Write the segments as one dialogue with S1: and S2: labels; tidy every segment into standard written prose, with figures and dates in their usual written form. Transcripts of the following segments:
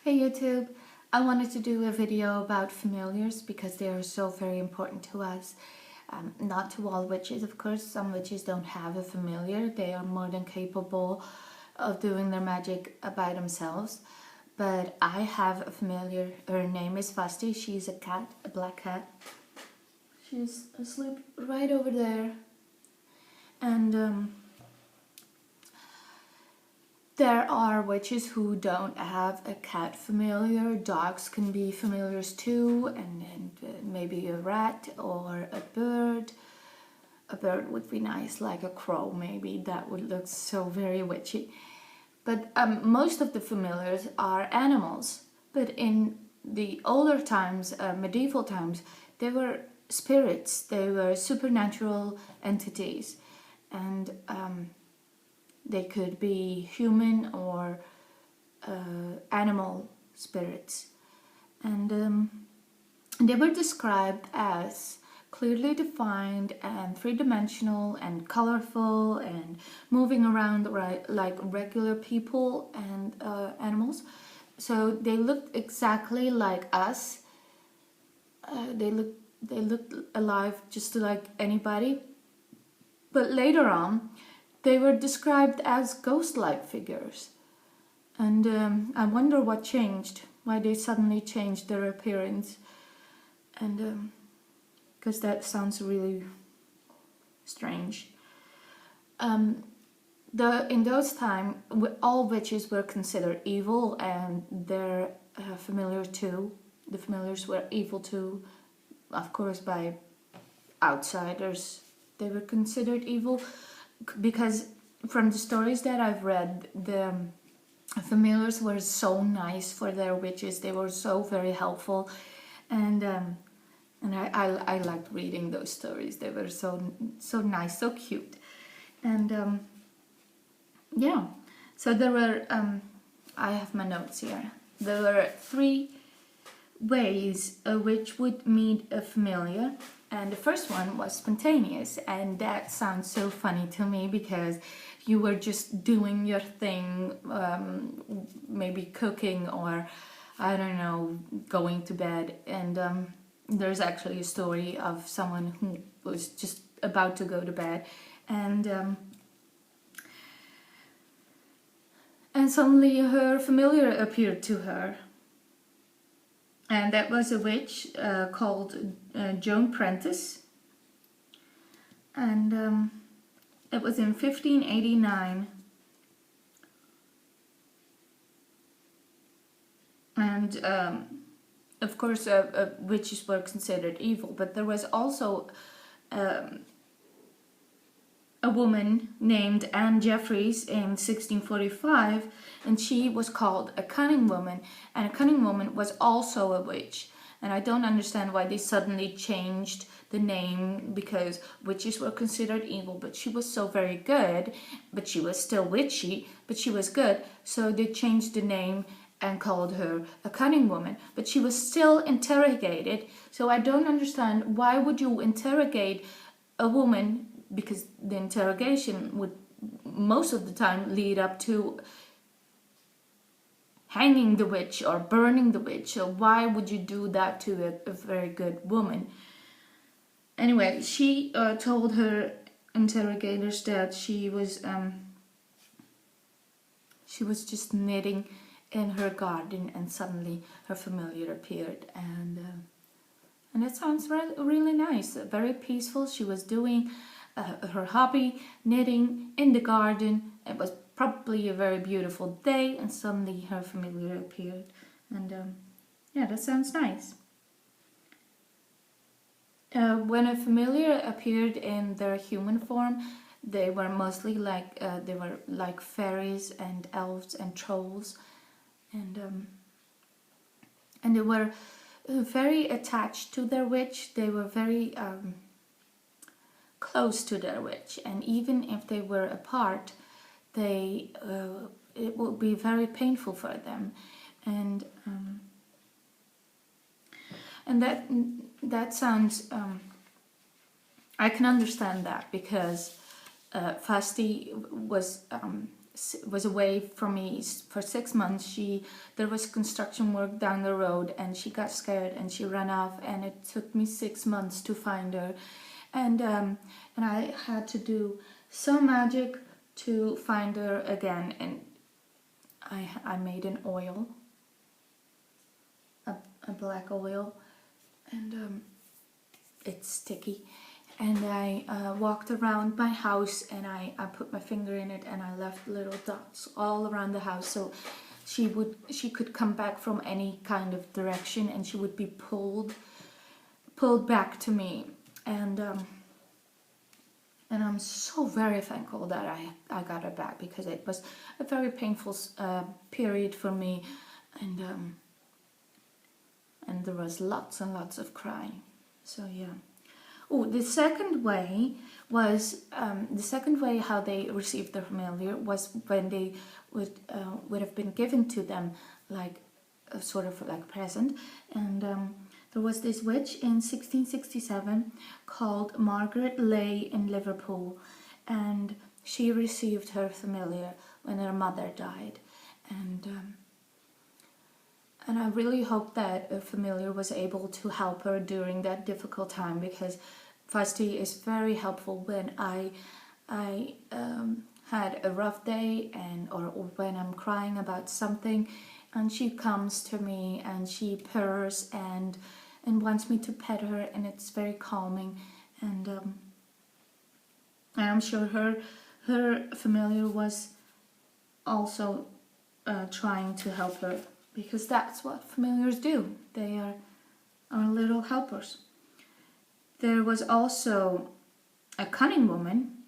S1: Hey YouTube, I wanted to do a video about familiars because they are so very important to us. Not to all witches, of course. Some witches don't have a familiar. They are more than capable of doing their magic by themselves. But I have a familiar. Her name is Fasti. She's a cat, a black cat. She's asleep right over there. And there are witches who don't have a cat familiar. Dogs can be familiars too, and maybe a rat or a bird. A bird would be nice, like a crow maybe. That would look so very witchy. But most of the familiars are animals. But in the older times, medieval times, they were spirits. They were supernatural entities. And they could be human or animal spirits. And they were described as clearly defined and three-dimensional and colorful and moving around like regular people and animals. So they looked exactly like us. They looked alive just like anybody. But later on, they were described as ghost-like figures. And I wonder what changed, why they suddenly changed their appearance. And because that sounds really strange. In those times, all witches were considered evil, and their familiar too. The familiars were evil too, of course, by outsiders. They were considered evil because from the stories that I've read, the familiars were so nice for their witches. They were so very helpful, and I liked reading those stories. They were so nice, so cute, and yeah. So there were I have my notes here. There were 3 ways a witch would meet a familiar. And the first one was spontaneous, and that sounds so funny to me because you were just doing your thing, maybe cooking or, I don't know, going to bed. And there's actually a story of someone who was just about to go to bed, and suddenly her familiar appeared to her. And that was a witch called Joan Prentice. And it was in 1589. And of course, witches were considered evil. But there was also a woman named Anne Jeffreys in 1645, and she was called a cunning woman, and a cunning woman was also a witch. And I don't understand why they suddenly changed the name, because witches were considered evil, but she was so very good, but she was still witchy, but she was good, so they changed the name and called her a cunning woman, but she was still interrogated. So I don't understand, why would you interrogate a woman, because the interrogation would most of the time lead up to hanging the witch or burning the witch. So why would you do that to a very good woman? Anyway, she told her interrogators that she was just knitting in her garden, and suddenly her familiar appeared, and it sounds really nice, very peaceful. She was doing her hobby, knitting in the garden. It was probably a very beautiful day, and suddenly her familiar appeared. And yeah, that sounds nice. When a familiar appeared in their human form, they were mostly like fairies and elves and trolls, and they were very attached to their witch. They were very close to their witch, and even if they were apart, it would be very painful for them, and that sounds. I can understand that, because Fasti was was away from me for 6 months. There was construction work down the road, and she got scared and she ran off, and it took me 6 months to find her, and I had to do some magic to find her again. And I made an oil, a black oil, and it's sticky. And I walked around my house, and I put my finger in it, and I left little dots all around the house, so she could come back from any kind of direction, and she would be pulled back to me. And I'm so very thankful that I got her back, because it was a very painful period for me, and there was lots and lots of crying. So yeah. Oh, the second way how they received the familiar was when they would have been given to them like a sort of like present. And there was this witch in 1667 called Margaret Lay in Liverpool, and she received her familiar when her mother died. And I really hope that a familiar was able to help her during that difficult time, because Fasti is very helpful when I had a rough day or when I'm crying about something, and she comes to me and she purrs and wants me to pet her, and it's very calming. And I'm sure her familiar was also trying to help her, because that's what familiars do. They are our little helpers. There was also a cunning woman,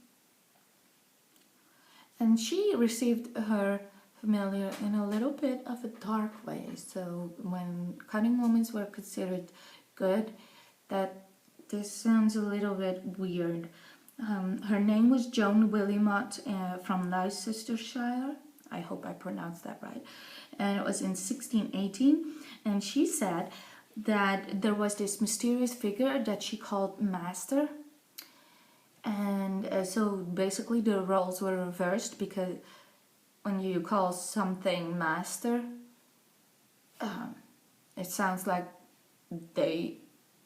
S1: and she received her familiar in a little bit of a dark way. So when cunning women were considered good, this sounds a little bit weird. Her name was Joan Willimot from Leicestershire. I hope I pronounced that right. And it was in 1618, and she said that there was this mysterious figure that she called Master, and so basically the roles were reversed, because when you call something Master, it sounds like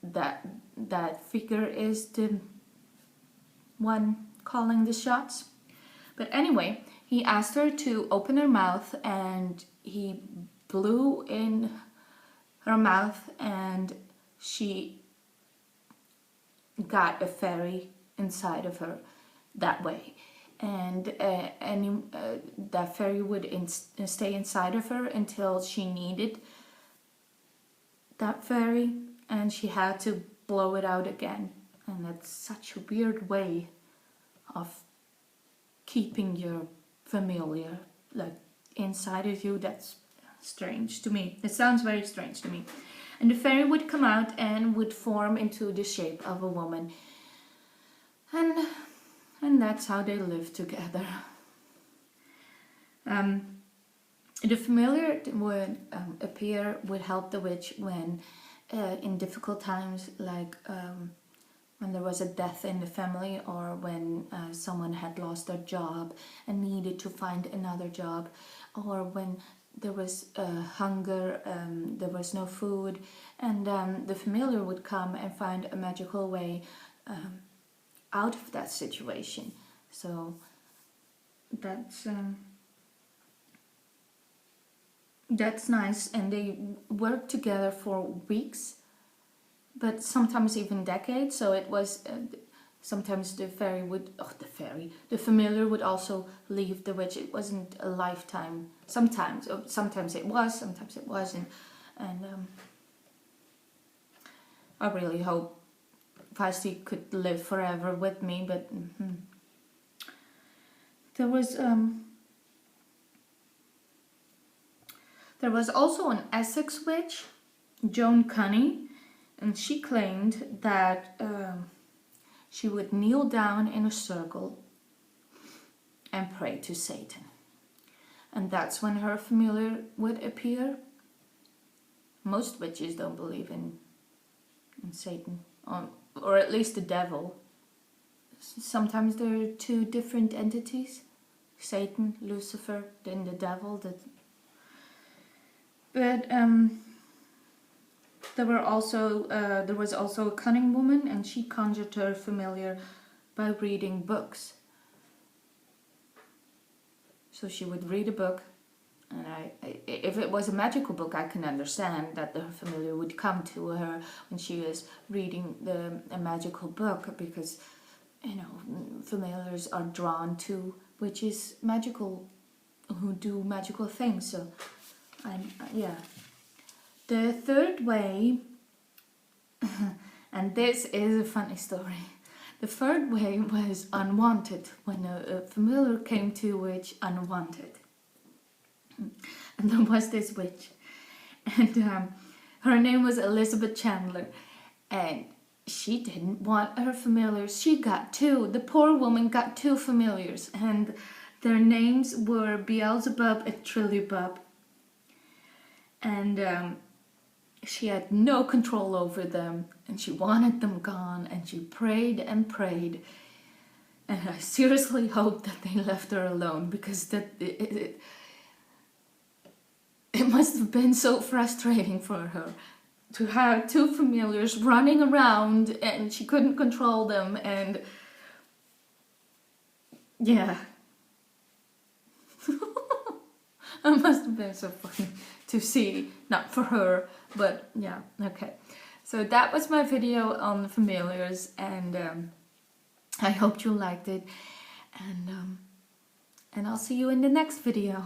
S1: that figure is the one calling the shots. But anyway, he asked her to open her mouth, and he blew in her mouth, and she got a fairy inside of her that way. And that fairy would stay inside of her until she needed that fairy, and she had to blow it out again. And that's such a weird way of keeping your familiar like inside of you. That's strange to me. It sounds very strange to me. And the fairy would come out and would form into the shape of a woman, and that's how they lived together. The familiar would help the witch when in difficult times, like when there was a death in the family, or when someone had lost their job and needed to find another job, or when there was hunger, there was no food, and the familiar would come and find a magical way out of that situation. So that's nice, and they worked together for weeks, but sometimes even decades. So it was sometimes the familiar would also leave the witch. It wasn't a lifetime. Sometimes it was, sometimes it wasn't, and I really hope Fasti could live forever with me. But there was also an Essex witch, Joan Cunny, and she claimed that she would kneel down in a circle and pray to Satan. And that's when her familiar would appear. Most witches don't believe in Satan, or at least the devil. Sometimes there are two different entities. Satan, Lucifer, then the devil. But there was also a cunning woman, and she conjured her familiar by reading books. So she would read a book, and if it was a magical book, I can understand that the familiar would come to her when she was reading a magical book, because familiars are drawn to witches, who do magical things. So yeah. The third way, and this is a funny story. The third way was unwanted, when a familiar came to a witch unwanted. And there was this witch, and her name was Elizabeth Chandler, and she didn't want her familiars. She got two. The poor woman got two familiars, and their names were Beelzebub and Trilubub. And she had no control over them, and she wanted them gone, and she prayed and prayed. And I seriously hope that they left her alone, because it must have been so frustrating for her to have two familiars running around, and she couldn't control them. And yeah. It must have been so funny to see, not for her, but yeah, okay. So that was my video on the familiars, and I hope you liked it, and I'll see you in the next video.